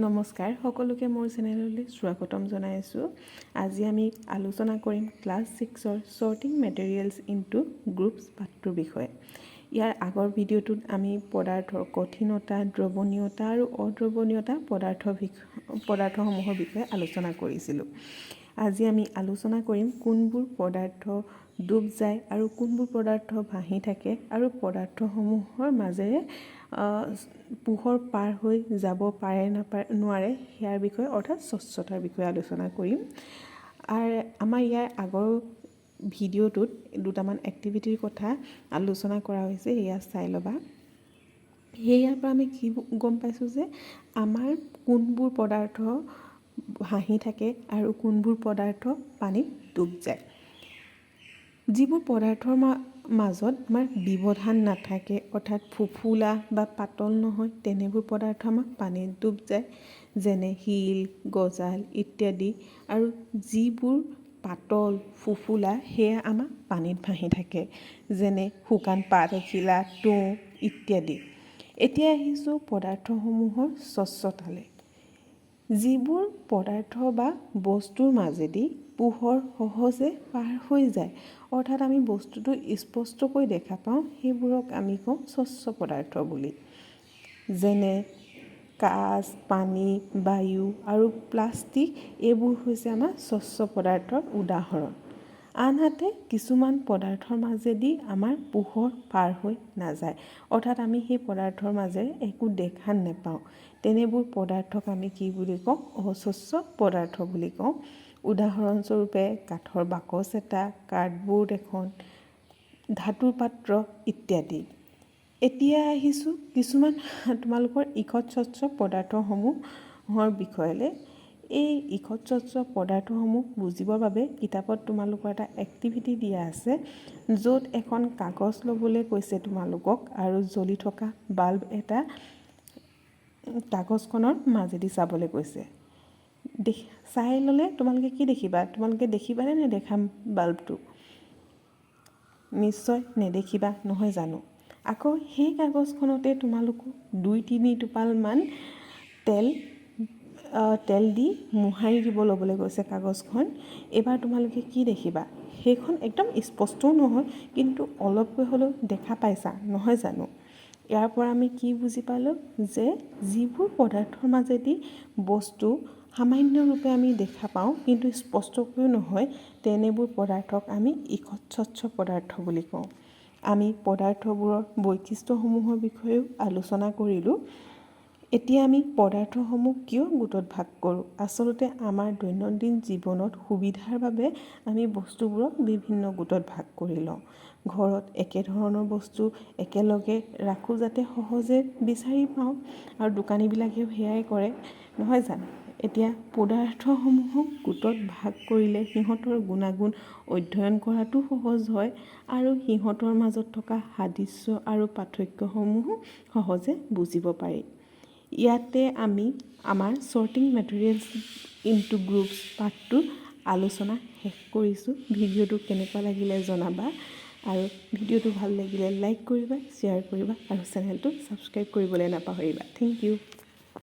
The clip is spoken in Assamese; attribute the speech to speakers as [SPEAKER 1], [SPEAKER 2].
[SPEAKER 1] নমস্কাৰ সকলোকে মোৰ চেনেললৈ স্বাগতম জনাইছোঁ। আজি আমি আলোচনা কৰিম ক্লাছ 6ৰ ছৰ্টিং মেটেৰিয়েলছ ইনটু গ্ৰুপছ পাঠটোৰ বিষয়ে। ইয়াৰ আগৰ ভিডিঅ'টোত আমি পদাৰ্থৰ কঠিনতা, দ্ৰৱণীয়তা আৰু অদ্ৰৱণীয়তা পদাৰ্থসমূহৰ বিষয়ে আলোচনা কৰিছিলোঁ। আজি আমি আলোচনা কৰিম কোনবোৰ পদাৰ্থ ডুব যায় আৰু কোনবোৰ পদাৰ্থ ভাহি থাকে আৰু পদাৰ্থসমূহৰ মাজেৰে পোহৰ পাৰ হৈ যাব পাৰে নোৱাৰে ইয়াৰ বিষয়ে অৰ্থাৎ স্বচ্ছতাৰ বিষয়ে আলোচনা কৰিম। আৰু আমাৰ ইয়াৰ আগৰ ভিডিঅ'টোত দুটামান এক্টিভিটিৰ কথা আলোচনা কৰা হৈছে, এয়া চাই ল'বা। ইয়াৰ পৰা আমি কি গম পাইছোঁ যে আমাৰ কোনবোৰ পদাৰ্থ ভাহি থাকে আৰু কোনবোৰ পদাৰ্থ পানীত ডুব যায়। যিবোৰ পদাৰ্থৰ মাজত আমাৰ ব্যৱধান নাথাকে অৰ্থাৎ ফুফুলা বা পাতল নহয়, তেনেবোৰ পদাৰ্থ আমাৰ পানীত ডুব যায়, যেনে শিল, গজাল ইত্যাদি। আৰু যিবোৰ পাতল ফুফুলা সেয়া আমাৰ পানীত ভাহি থাকে, যেনে শুকান পাত এখিলা, তুঁহ ইত্যাদি। এতিয়া আহিছোঁ পদাৰ্থসমূহৰ স্বচ্ছতালৈ। যিবোৰ পদাৰ্থ বা বস্তুৰ মাজেদি পোহৰ সহজে পাৰ হৈ যায় অৰ্থাৎ আমি বস্তুটো স্পষ্টকৈ দেখা পাওঁ, সেইবোৰক আমি কওঁ স্বচ্ছ পদাৰ্থ বুলি। যেনে কাঁচ, পানী, বায়ু আৰু প্লাষ্টিক এইবোৰ হৈছে আমাৰ স্বচ্ছ পদাৰ্থৰ উদাহৰণ। আনহাতে কিছুমান পদাৰ্থৰ মাজেদি আমাৰ পোহৰ পাৰ হৈ নাযায় অৰ্থাৎ আমি সেই পদাৰ্থৰ মাজেৰে একো দেখা নাপাওঁ, তেনেবোৰ পদাৰ্থক আমি কি বুলি কওঁ? অস্বচ্ছ পদাৰ্থ বুলি কওঁ। উদাহৰণস্বৰূপে কাঠৰ বাকচ এটা, কাৰ্ডবৰ্ড এখন, ধাতুৰ পাত্ৰ ইত্যাদি। এতিয়া আহিছোঁ কিছুমান তোমালোকৰ ইষৎ স্বচ্ছ পদাৰ্থসমূহৰ বিষয়লৈ। এই ইষৎ স্বচ্ছ পদাৰ্থসমূহ বুজিবৰ বাবে কিতাপত তোমালোকৰ এটা এক্টিভিটি দিয়া আছে, য'ত এখন কাগজ ল'বলৈ কৈছে তোমালোকক আৰু জ্বলি থকা বাল্ব এটা কাগজখনৰ মাজেদি চাবলৈ কৈছে। চাই ল'লে তোমালোকে কি দেখিবা? তোমালোকে দেখিবানে নেদেখা বাল্বটো? নিশ্চয় নেদেখিবা, নহয় জানো? আকৌ সেই কাগজখনতে তোমালোকক 2-3 টোপালমান তেল দি মোহাৰি দিব ল'বলৈ কৈছে কাগজখন। এবাৰ তোমালোকে কি দেখিবা? সেইখন একদম স্পষ্টও নহয়, কিন্তু অলপকৈ হ'লেও দেখা পাইছা, নহয় জানো? ইয়াৰ পৰা আমি কি বুজি পালোঁ যে যিবোৰ পদাৰ্থৰ মাজেদি বস্তু সামান্যৰূপে আমি দেখা পাওঁ কিন্তু স্পষ্টকৈও নহয়, তেনেবোৰ পদাৰ্থক আমি ইষৎ স্বচ্ছ পদাৰ্থ বুলি কওঁ। আমি পদাৰ্থবোৰৰ বৈশিষ্ট্যসমূহৰ বিষয়েও আলোচনা কৰিলোঁ। এতিয়া আমি পদাৰ্থসমূহ কিয় গোটত ভাগ কৰোঁ? আচলতে আমাৰ দৈনন্দিন জীৱনত সুবিধাৰ বাবে আমি বস্তুবোৰক বিভিন্ন গোটত ভাগ কৰি লওঁ। ঘৰত একেধৰণৰ বস্তু একেলগে ৰাখোঁ যাতে সহজে বিচাৰি পাওঁ, আৰু দোকানীবিলাকেও সেয়াই কৰে, নহয় জানো? এতিয়া পদাৰ্থসমূহক গোটত ভাগ কৰিলে সিহঁতৰ গুণাগুণ অধ্যয়ন কৰাটো সহজ হয় আৰু সিহঁতৰ মাজত থকা সাদৃশ্য আৰু পাৰ্থক্যসমূহো সহজে বুজিব পাৰি। ইয়াতে আমি আমাৰ ছৰ্টিং মেটেৰিয়েলছ ইনটু গ্ৰুপছ পাঠটোৰ আলোচনা শেষ কৰিছোঁ। ভিডিঅ'টো কেনেকুৱা লাগিলে জনাবা, আৰু ভিডিঅ'টো ভাল লাগিলে লাইক কৰিবা, শ্বেয়াৰ কৰিবা আৰু চেনেলটো ছাবস্ক্ৰাইব কৰিবলৈ নাপাহৰিবা। Thank U.